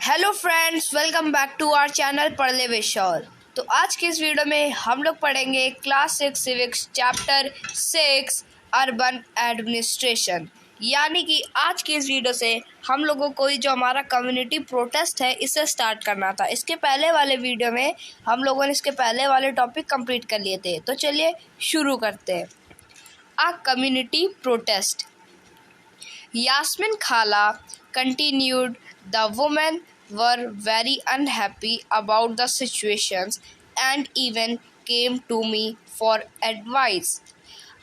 Hello friends, welcome back to our channel Padhle Vishal. तो आज की इस वीडियो में हम लोग पढ़ेंगे class 6 civics chapter 6 urban administration. यानी कि आज की इस वीडियो से हम लोगों को जो हमारा कम्युनिटी प्रोटेस्ट है इसे स्टार्ट करना था। इसके पहले वाले वीडियो में हम लोगों ने इसके पहले वाले टॉपिक कंप्लीट कर लिए थे। तो चलिए शुरू करते हैं। आ community protest. Yasmin Khala continued, the women were very unhappy about the situations and even came to me for advice.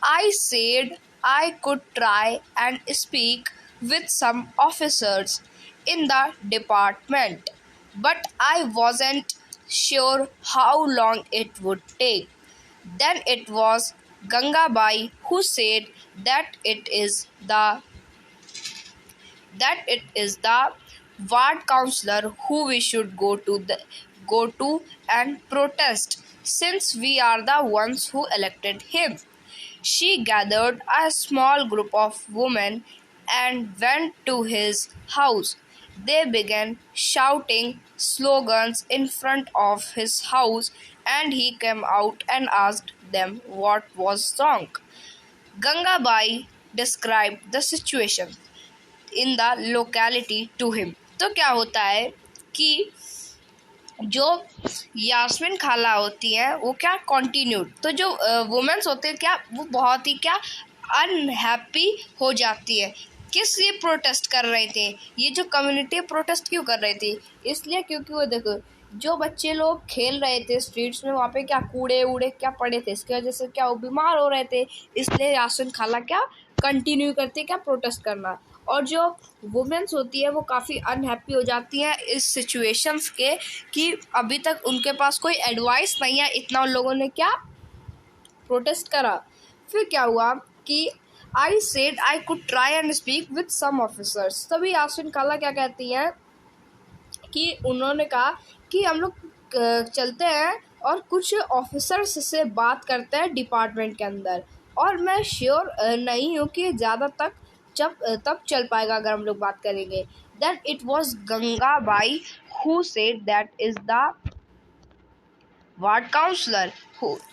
I said I could try and speak with some officers in the department, but I wasn't sure how long it would take. Then it was Gangabai who said that it is the ward councillor who we should go to and protest, since we are the ones who elected him. She gathered a small group of women and went to his house. They began shouting slogans in front of his house, and he came out and asked them what was wrong. Gangabai described the situation in the locality to him. तो क्या होता है कि जो यास्मीन खाला होती है वो क्या कॉन्टिन्यूड, तो जो वुमेन्स होते हैं क्या वो बहुत ही क्या अनहैप्पी हो जाती है। किस लिए प्रोटेस्ट कर रहे थे, ये जो कम्युनिटी प्रोटेस्ट क्यों कर रहे थे, इसलिए क्योंकि वो देखो जो बच्चे लोग खेल रहे थे स्ट्रीट्स में, वहाँ पे क्या कूड़े उड़े क्या पड़े थे, इसकी वजह से क्या वो बीमार हो रहे थे। इसलिए यास्मीन खाला क्या कंटिन्यू करती है क्या प्रोटेस्ट करना। और जो वुमेन्स होती है वो काफ़ी अनहैप्पी हो जाती हैं इस सिचुएशंस के कि अभी तक उनके पास कोई एडवाइस नहीं है, इतना उन लोगों ने क्या प्रोटेस्ट करा। फिर क्या हुआ कि I said I could try and speak with some officers. तभी यास्मीन खाला क्या कहती हैं कि उन्होंने कहा कि हम लोग चलते हैं और कुछ ऑफिसर्स से बात करते हैं डिपार्टमेंट के अंदर, और मैं श्योर नहीं हूँ कि ज़्यादा तब चल पाएगा अगर हम लोग बात करेंगे। Then it was Gangabai who said that is the ward councillor.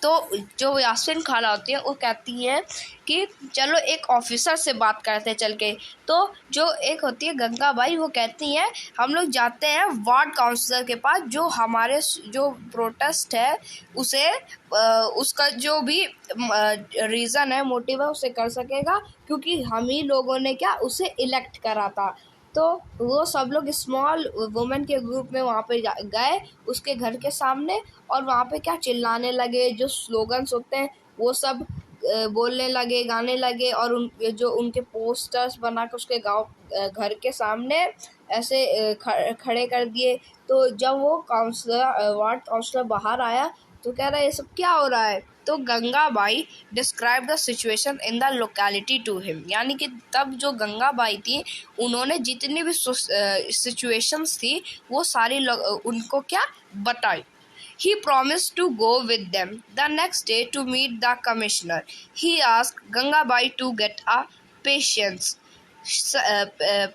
तो जो यास्मीन खाला होती है वो कहती है कि चलो एक ऑफिसर से बात करते हैं चल के। तो जो एक होती है गंगाबाई वो कहती हैं हम लोग जाते हैं वार्ड काउंसलर के पास, जो हमारे जो प्रोटेस्ट है उसे उसका जो भी रीज़न है, मोटिव है, उसे कर सकेगा, क्योंकि हम ही लोगों ने क्या उसे इलेक्ट करा था। तो वो सब लोग स्मॉल वुमेन के ग्रुप में वहाँ पे गए उसके घर के सामने, और वहाँ पे क्या चिल्लाने लगे, जो स्लोगन्स होते हैं वो सब बोलने लगे, गाने लगे, और जो उनके पोस्टर्स बना के उसके घर के सामने ऐसे खड़े कर दिए। तो जब वो वार्ड काउंसलर बाहर आया तो कह रहा है ये सब क्या हो रहा है। तो Gangabai describe the situation in the locality to him, यानी कि तब जो गंगाबाई थी उन्होंने जितनी भी सिचुएशंस थी वो सारी उनको क्या बताई। He promised to go with them the next day to meet the commissioner. He asked Gangabai to get a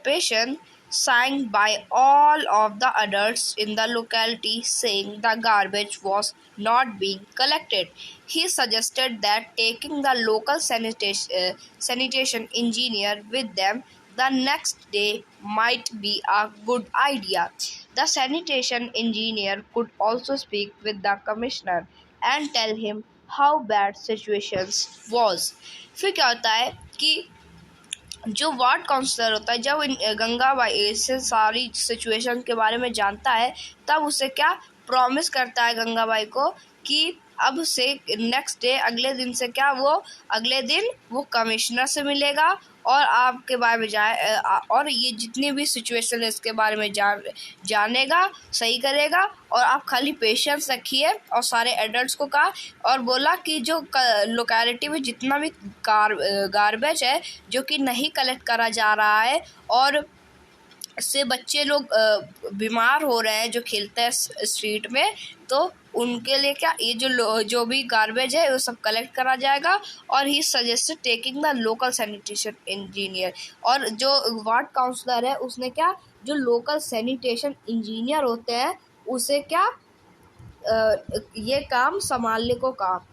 patient signed by all of the adults in the locality saying the garbage was not being collected. He suggested that taking the local sanitation engineer with them the next day might be a good idea. The sanitation engineer could also speak with the commissioner and tell him how bad situations was. फिर क्या होता है कि जो ward councillor होता है जब गंगाबाई से सारी सिचुएशन के बारे में जानता है तब उसे क्या प्रॉमिस करता है गंगाबाई को कि अब से नेक्स्ट डे अगले दिन से क्या वो अगले दिन वो कमिश्नर से मिलेगा और आपके बारे में और ये जितनी भी सिचुएशन है इसके बारे में जानेगा, सही करेगा, और आप खाली पेशेंस रखिए। और सारे एडल्ट्स को कहा और बोला कि जो लोकेलिटी में जितना भी गार्बेज है जो कि नहीं कलेक्ट करा जा रहा है और से बच्चे लोग बीमार हो रहे हैं जो खेलते हैं स्ट्रीट में, तो उनके लिए क्या ये जो भी गार्बेज है वो सब कलेक्ट करा जाएगा। और he suggested taking the local sanitation engineer, और जो वार्ड काउंसलर है उसने क्या जो लोकल सैनिटेशन इंजीनियर होते हैं उसे क्या ये काम संभालने को कहा।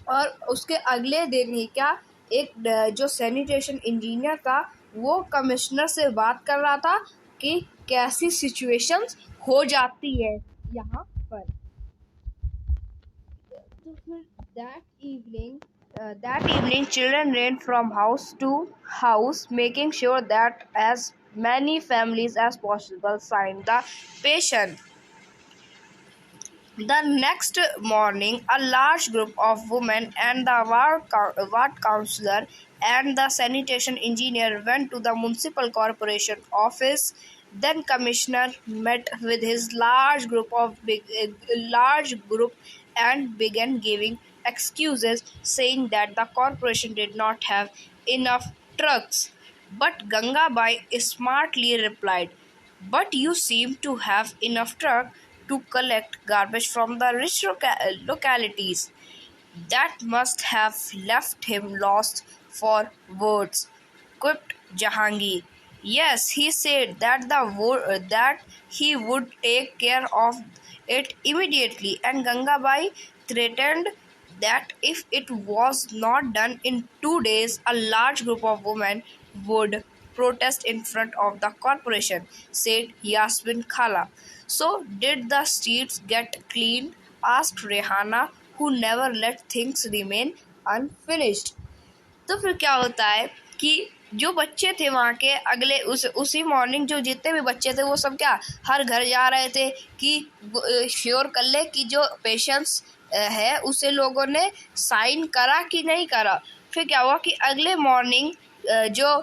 और उसके अगले दिन ही क्या एक जो सैनिटेशन इंजीनियर था वो कमिश्नर से बात कर रहा था कि कैसी सिचुएशंस हो जाती है यहाँ पर। तो फिर that evening children ran from house to house making sure that as many families as possible signed the petition. The next morning, a large group of women and the ward councillor and the sanitation engineer went to the municipal corporation office. Then commissioner met with his large group and began giving excuses, saying that the corporation did not have enough trucks. But Gangabai smartly replied, "But you seem to have enough truck to collect garbage from the rich localities." That must have left him lost for words, quipped Jahangir. Yes, he said that that he would take care of it immediately, and Gangabai threatened that if it was not done in 2 days, a large group of women would protest in front of the corporation, said Yasmin Khala. So, did the streets get cleaned? Asked Rehana, who never let things remain unfinished. तो फिर क्या होता है कि जो बच्चे थे वहाँ के अगले उसी मॉर्निंग जो जितने भी बच्चे थे वो सब क्या हर घर जा रहे थे कि श्योर कर ले कि जो पेशेंट्स है उसे लोगों ने साइन करा कि नहीं करा। फिर क्या हुआ कि अगले मॉर्निंग जो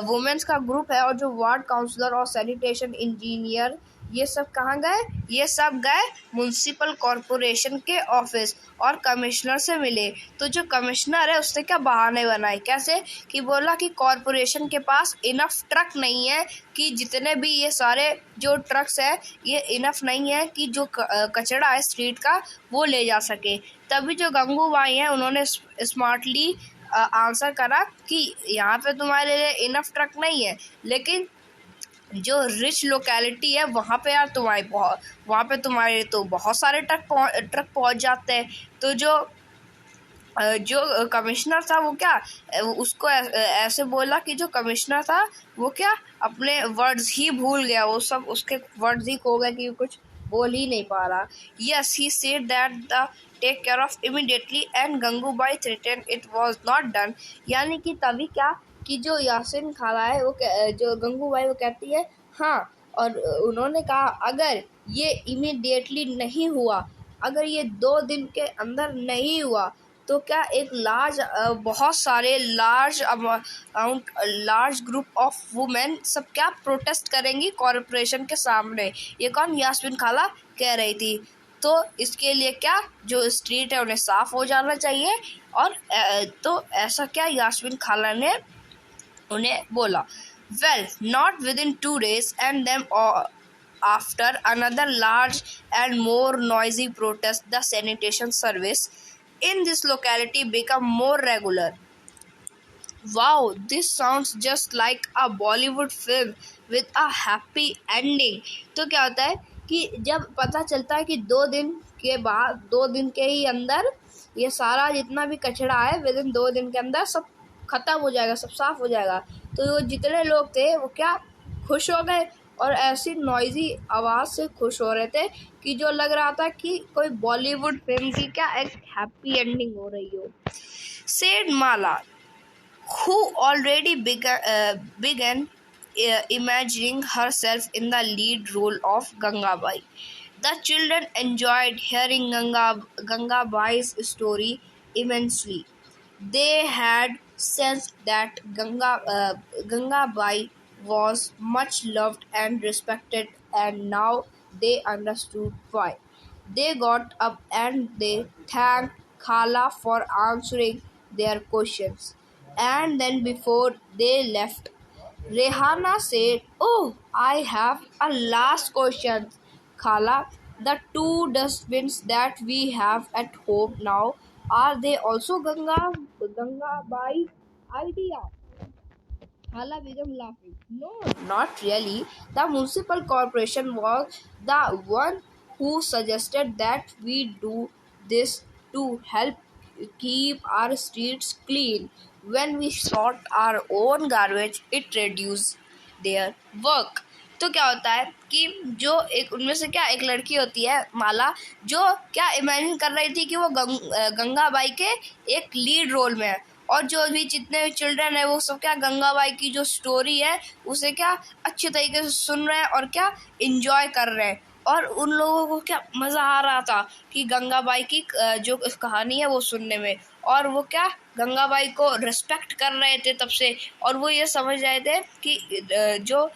वुमेन्स का ग्रुप है और जो वार्ड काउंसलर और सैनिटेशन इंजीनियर ये सब कहाँ गए, ये सब गए म्युनिसिपल कॉरपोरेशन के ऑफिस और कमिश्नर से मिले। तो जो कमिश्नर है उसने क्या बहाने बनाए, कैसे कि बोला कि कॉरपोरेशन के पास इनफ ट्रक नहीं है कि जितने भी ये सारे जो ट्रक्स है ये इनफ नहीं है कि जो कचरा है स्ट्रीट का वो ले जा सके। तभी जो गंगूबाई हैं उन्होंने स्मार्टली आंसर करा कि यहाँ पे तुम्हारे लिए इनफ ट्रक नहीं है, लेकिन जो रिच लोकेलिटी है वहाँ पे यार तुम्हारे तो बहुत सारे ट्रक पहुँच जाते हैं। तो जो कमिश्नर था वो क्या उसको ऐसे बोला कि जो कमिश्नर था वो क्या अपने वर्ड्स ही भूल गया, वो सब उसके वर्ड्स ही खो गए कि कुछ बोल ही नहीं पा रहा। Yes, he said that the take care of immediately and Gangubai threaten it was not done. यानी कि तभी क्या कि जो यासिन खाला है वो जो गंगूबाई वो कहती है हाँ, और उन्होंने कहा अगर ये इमीडिएटली नहीं हुआ, अगर ये 2 दिन के अंदर नहीं हुआ तो क्या एक बहुत सारे लार्ज ग्रुप ऑफ वुमेन सब क्या प्रोटेस्ट करेंगी कॉरपोरेशन के सामने। ये कौन, यास्मीन खाला कह रही थी। तो इसके लिए क्या जो स्ट्रीट है उन्हें साफ हो जाना चाहिए। और तो ऐसा क्या यास्मीन खाला ने उन्हें बोला। Well, not with in 2 days and then after another large and more noisy protest, the sanitation service in this locality become more regular. Wow, this sounds just like a Bollywood film with a happy ending. तो क्या होता है कि जब पता चलता है कि 2 दिन के ही अंदर ये सारा जितना भी कचरा है विद इन 2 दिन के अंदर सब खत्म हो जाएगा, सब साफ हो जाएगा। तो वो जितने लोग थे वो क्या खुश हो गए और ऐसी नॉइजी आवाज़ से खुश हो रहे थे कि जो लग रहा था कि कोई बॉलीवुड फिल्म की क्या एक हैप्पी एंडिंग हो रही हो। Said Mala, who already began imagining herself in the lead role of Gangabai. The children enjoyed hearing Gangabai's story immensely. They had sensed that Gangabai was much loved and respected, and now they understood why. They got up and they thanked Khala for answering their questions. And then before they left, Rehana said, "Oh, I have a last question, Khala. The 2 dustbins that we have at home now, are they also Ganga Bai's idea?" Khala began laughing. No, not really. The municipal corporation was the one who suggested that we do this to help keep our streets clean. When we sort our own garbage, it reduces their work. तो क्या होता है कि जो एक उनमें से क्या एक लड़की होती है माला, जो क्या इमेजिन कर रही थी कि वो गंगाबाई के एक लीड रोल में है, और जो भी जितने भी चिल्ड्रन है वो सब क्या गंगाबाई की जो स्टोरी है उसे क्या अच्छे तरीके से सुन रहे हैं और क्या एंजॉय कर रहे हैं, और उन लोगों को क्या मज़ा आ रहा था कि गंगाबाई की जो कहानी है वो सुनने में, और वो क्या गंगाबाई को रिस्पेक्ट कर रहे थे तब से, और वो ये समझ रहे थे कि जो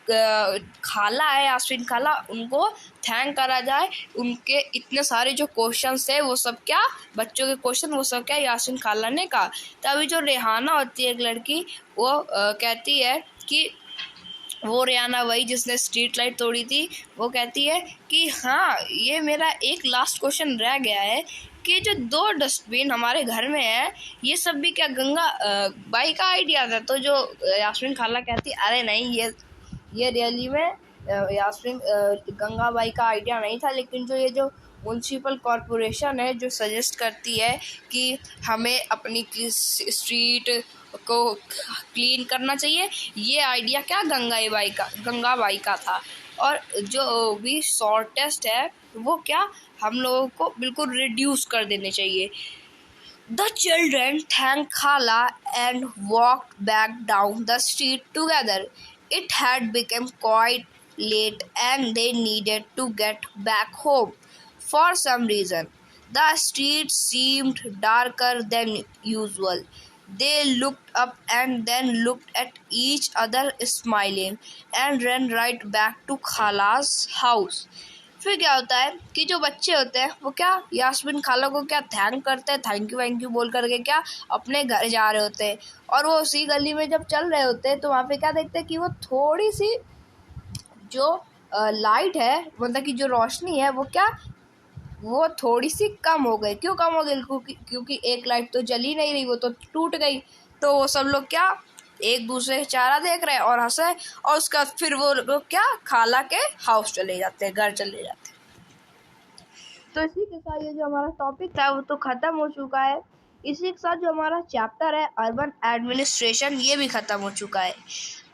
खाला है यास्मीन खाला, उनको थैंक करा जाए, उनके इतने सारे जो क्वेश्चंस थे वो सब क्या बच्चों के क्वेश्चन वो सब क्या यास्मीन खाला ने कहा। तभी जो रेहाना होती है एक लड़की, वो कहती है कि वो रेहाना वही जिसने स्ट्रीट लाइट तोड़ी थी, वो कहती है कि हाँ ये मेरा एक लास्ट क्वेश्चन रह गया है कि जो 2 डस्टबिन हमारे घर में है ये सब भी क्या गंगा बाई का आइडिया था। तो जो यास्मीन खाला कहती अरे नहीं, ये रियली में यास्मीन गंगाबाई का आइडिया नहीं था, लेकिन जो म्यूनसिपल कॉरपोरेशन है जो सजेस्ट करती है कि हमें अपनी स्ट्रीट को क्लीन करना चाहिए, ये आइडिया क्या गंगाबाई का था। और जो भी शॉर्टेस्ट है वो क्या हम लोगों को बिल्कुल रिड्यूस कर देने चाहिए। The children thanked Khala and walked back down the street together. It had become quite late and they needed to get back home. For some reason, the street seemed darker than usual. They looked up and then looked at each other smiling and ran right back to Khala's house. फिर क्या होता है कि जो बच्चे होते हैं वो क्या यास्मीन खाला को क्या थैंक करते हैं, थैंक यू बोल करके क्या अपने घर जा रहे होते हैं, और वो उसी गली में जब चल रहे होते हैं तो वहाँ पे क्या देखते हैं कि वो थोड़ी सी जो लाइट है, मतलब कि जो रोशनी है वो थोड़ी सी कम हो गई। क्यों कम हो गई? क्योंकि एक लाइट तो जल ही नहीं रही, वो तो टूट गई। तो वो सब लोग क्या एक दूसरे चारा देख रहे हैं और हंस रहे हैं, और उसका फिर वो लोग क्या खाला के हाउस चले जाते हैं, घर चले जाते हैं। तो इसी के साथ ये जो हमारा टॉपिक था वो तो ख़त्म हो चुका है। इसी के साथ जो हमारा चैप्टर है अर्बन एडमिनिस्ट्रेशन ये भी ख़त्म हो चुका है।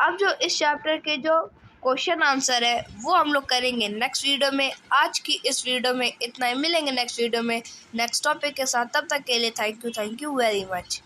अब जो इस चैप्टर के जो क्वेश्चन आंसर है वो हम लोग करेंगे नेक्स्ट वीडियो में। आज की इस वीडियो में इतना ही, मिलेंगे नेक्स्ट वीडियो में नेक्स्ट टॉपिक के साथ। तब तक के लिए थैंक यू वेरी मच।